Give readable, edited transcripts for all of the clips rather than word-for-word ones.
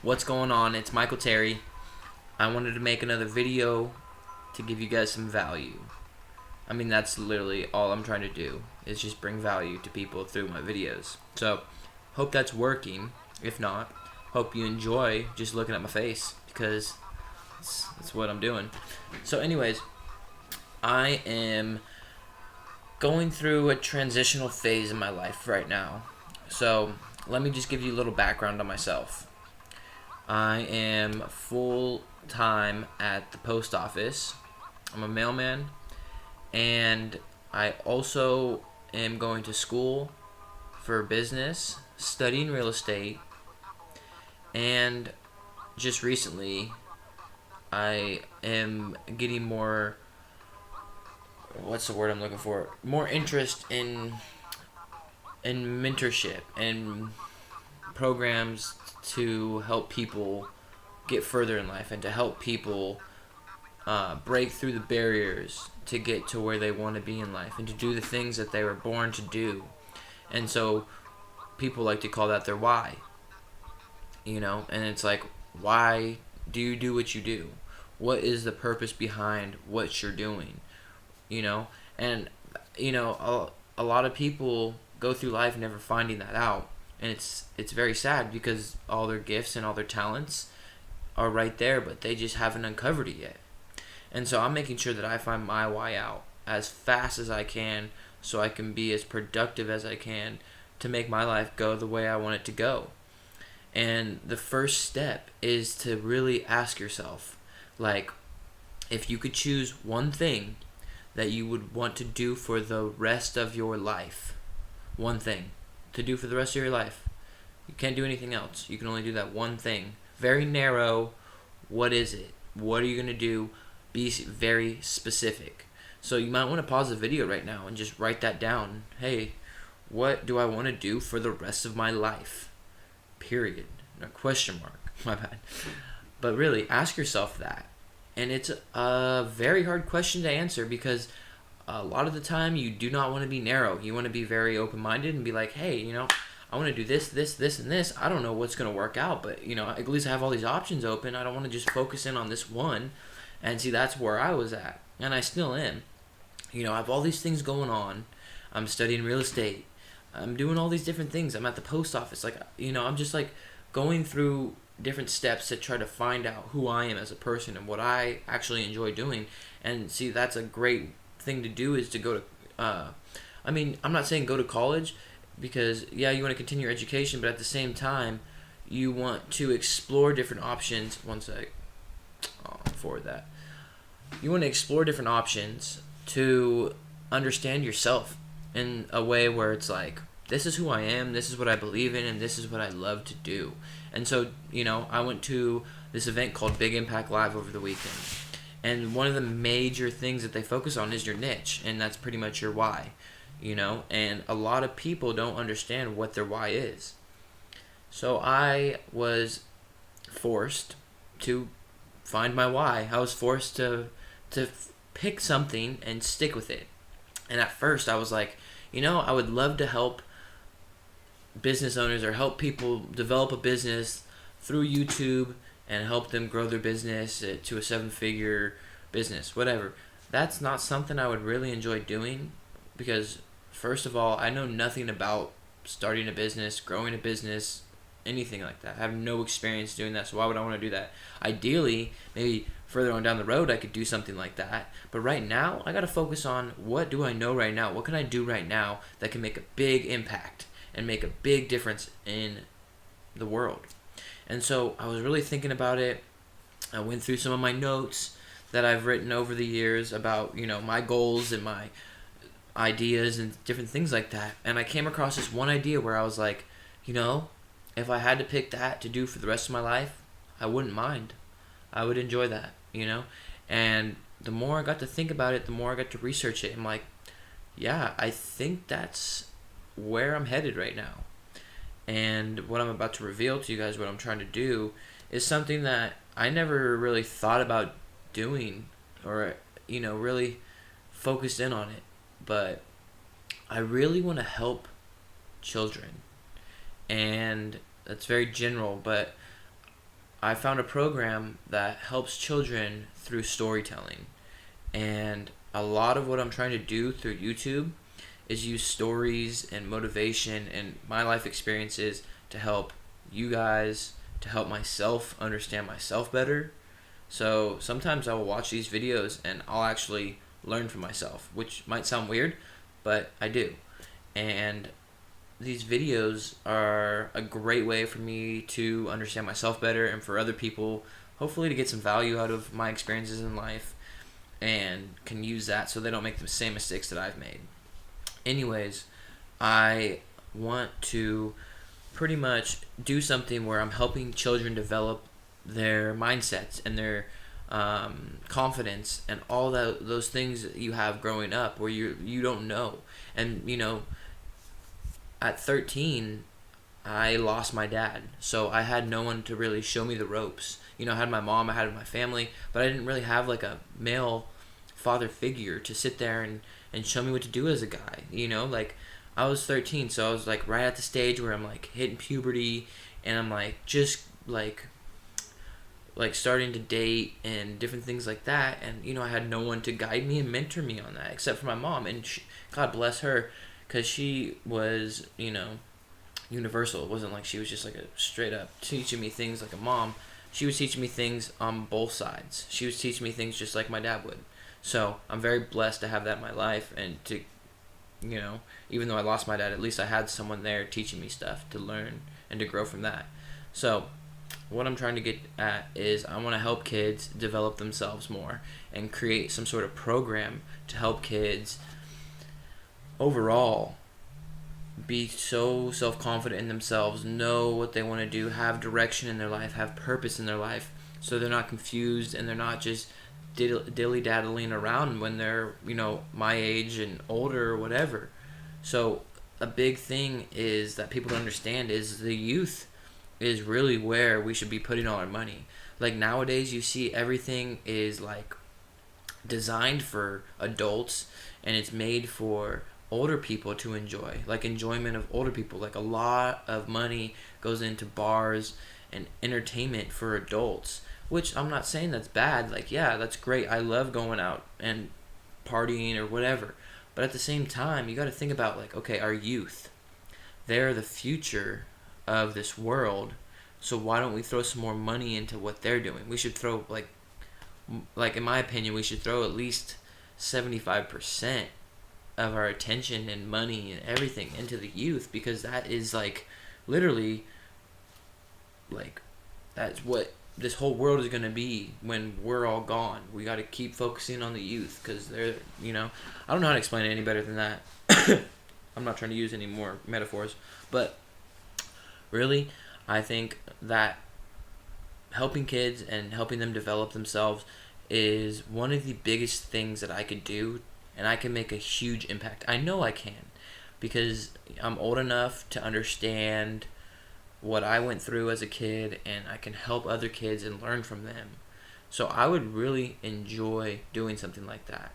What's going on? It's Michael Terry. I wanted to make another video to give you guys some value. I mean, that's literally all I'm trying to do, is just bring value to people through my videos. So, hope that's working. If not, hope you enjoy just looking at my face, because that's what I'm doing. So anyways, I am going through a transitional phase in my life right now. So, let me just give you a little background on myself. I am full-time at the post office. I'm a mailman, and I also am going to school for business, studying real estate, and just recently I am getting more, what's the word I'm looking for? More interest in mentorship and programs to help people get further in life and to help people break through the barriers to get to where they want to be in life and to do the things that they were born to do. And so people like to call that their why, and it's like, why do you do what you do? What is the purpose behind what you're doing? And a lot of people go through life never finding that out, and it's very sad because all their gifts and all their talents are right there, but they just haven't uncovered it yet. And so I'm making sure that I find my why out as fast as I can, so I can be as productive as I can to make my life go the way I want it to go. And the first step is to really ask yourself, like, if you could choose one thing that you would want to do for the rest of your life, one thing to do for the rest of your life. You can't do anything else. You can only do that one thing. Very narrow. What is it? What are you going to do? Be very specific. So you might want to pause the video right now and just write that down. Hey, what do I want to do for the rest of my life? Period. No, question mark. My bad. But really, ask yourself that. And it's a very hard question to answer because a lot of the time you do not want to be narrow. You want to be very open-minded and be like, hey, I want to do this, this, this, and this. I don't know what's going to work out, but, at least I have all these options open. I don't want to just focus in on this one. And see, that's where I was at. And I still am. I have all these things going on. I'm studying real estate. I'm doing all these different things. I'm at the post office. I'm just going through different steps to try to find out who I am as a person and what I actually enjoy doing. And see, that's a great thing to do, is to go to, I'm not saying go to college, because yeah, you want to continue your education, but at the same time, you want to explore different options. One sec. I'll forward that. You want to explore different options to understand yourself in a way where it's like, this is who I am, this is what I believe in, and this is what I love to do. And so, I went to this event called Big Impact Live over the weekend. And one of the major things that they focus on is your niche, and that's pretty much your why, And a lot of people don't understand what their why is. So I was forced to find my why. I was forced to pick something and stick with it. And at first I was like, I would love to help business owners or help people develop a business through YouTube and help them grow their business to a 7-figure business, whatever. That's not something I would really enjoy doing because, first of all, I know nothing about starting a business, growing a business, anything like that. I have no experience doing that, so why would I want to do that? Ideally, maybe further on down the road, I could do something like that. But right now, I got to focus on, what do I know right now? What can I do right now that can make a big impact and make a big difference in the world? And so I was really thinking about it. I went through some of my notes that I've written over the years about, my goals and my ideas and different things like that. And I came across this one idea where I was like, if I had to pick that to do for the rest of my life, I wouldn't mind. I would enjoy that, And the more I got to think about it, the more I got to research it. I'm like, yeah, I think that's where I'm headed right now. And what I'm about to reveal to you guys, what I'm trying to do, is something that I never really thought about doing or, really focused in on it. But I really want to help children. And that's very general, but I found a program that helps children through storytelling. And a lot of what I'm trying to do through YouTube is use stories and motivation and my life experiences to help you guys, to help myself understand myself better. So sometimes I will watch these videos and I'll actually learn from myself, which might sound weird, but I do. And these videos are a great way for me to understand myself better and for other people, hopefully, to get some value out of my experiences in life and can use that so they don't make the same mistakes that I've made. Anyways, I want to pretty much do something where I'm helping children develop their mindsets and their confidence and all those things that you have growing up where you don't know. And at 13, I lost my dad, so I had no one to really show me the ropes. I had my mom, I had my family, but I didn't really have like a male father figure to sit there and show me what to do as a guy. Like I was 13, so I was like right at the stage where I'm like hitting puberty, and I'm like just like starting to date and different things like that. And I had no one to guide me and mentor me on that except for my mom, and God bless her, because she was universal. It wasn't like she was just like a straight up teaching me things like a mom. She was teaching me things on both sides. She was teaching me things just like my dad would. So I'm very blessed to have that in my life, and to even though I lost my dad, at least I had someone there teaching me stuff to learn and to grow from that. So what I'm trying to get at is I want to help kids develop themselves more and create some sort of program to help kids overall be so self-confident in themselves, know what they want to do, have direction in their life, have purpose in their life, so they're not confused and they're not just dilly-daddling around when they're my age and older or whatever. So a big thing is that people don't understand is the youth is really where we should be putting all our money. Like nowadays you see everything is like designed for adults, and it's made for older people to enjoy, like enjoyment of older people. Like a lot of money goes into bars and entertainment for adults, which I'm not saying that's bad. Like, yeah, that's great. I love going out and partying or whatever. But at the same time, you got to think about like, okay, our youth, they're the future of this world. So why don't we throw some more money into what they're doing? We should throw like in my opinion, we should throw at least 75% of our attention and money and everything into the youth, because that is like literally like that's what this whole world is going to be when we're all gone. We got to keep focusing on the youth, because they're I don't know how to explain it any better than that. I'm not trying to use any more metaphors, but really I think that helping kids and helping them develop themselves is one of the biggest things that I could do, and I can make a huge impact. I know I can, because I'm old enough to understand what I went through as a kid, and I can help other kids and learn from them. So I would really enjoy doing something like that.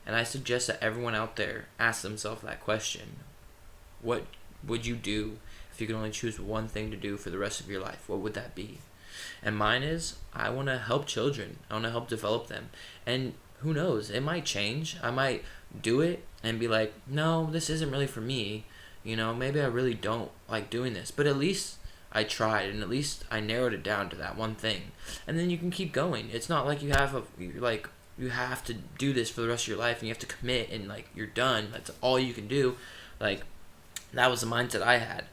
And I suggest that everyone out there ask themselves that question. What would you do if you could only choose one thing to do for the rest of your life? What would that be? And mine is, I want to help children. I want to help develop them. And who knows, it might change. I might do it and be like, no, this isn't really for me. Maybe I really don't like doing this. But at least I tried, and at least I narrowed it down to that one thing. And then you can keep going. It's not like you have to do this for the rest of your life and you have to commit and like you're done. That's all you can do. Like, that was the mindset I had.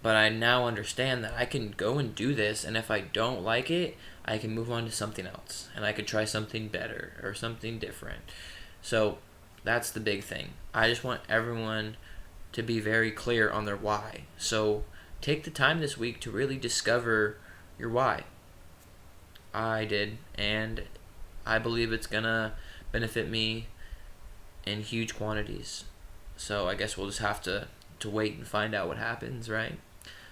But I now understand that I can go and do this, and if I don't like it, I can move on to something else, and I could try something better or something different. So that's the big thing. I just want everyone to be very clear on their why. So take the time this week to really discover your why. I did, and I believe it's gonna benefit me in huge quantities. So I guess we'll just have to wait and find out what happens, right?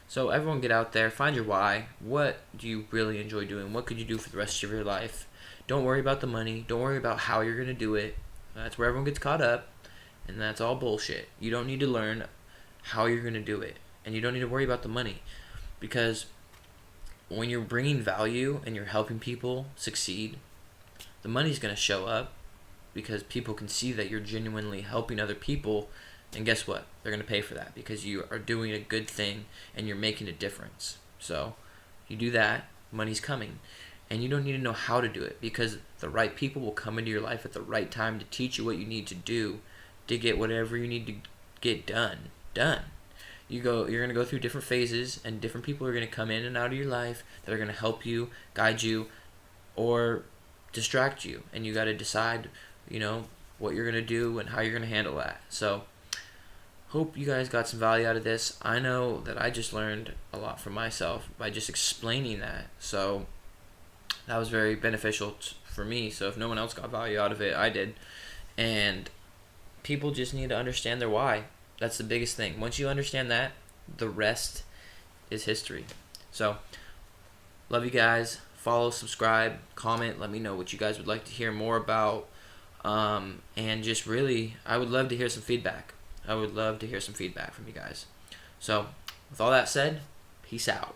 So everyone get out there, find your why. What do you really enjoy doing? What could you do for the rest of your life? Don't worry about the money. Don't worry about how you're going to do it. That's where everyone gets caught up, and that's all bullshit. You don't need to learn how you're going to do it, and you don't need to worry about the money, because when you're bringing value and you're helping people succeed, the money's going to show up because people can see that you're genuinely helping other people. And guess what? They're going to pay for that because you are doing a good thing and you're making a difference. So you do that, money's coming. And you don't need to know how to do it because the right people will come into your life at the right time to teach you what you need to do to get whatever you need to get done. You're going to go through different phases, and different people are going to come in and out of your life that are going to help you, guide you, or distract you. And you got to decide, what you're going to do and how you're going to handle that. So hope you guys got some value out of this. I know that I just learned a lot from myself by just explaining that. So that was very beneficial for me. So if no one else got value out of it, I did. And people just need to understand their why. That's the biggest thing. Once you understand that, the rest is history. So love you guys. Follow, subscribe, comment. Let me know what you guys would like to hear more about. And just really, I would love to hear some feedback. I would love to hear some feedback from you guys. So with all that said, peace out.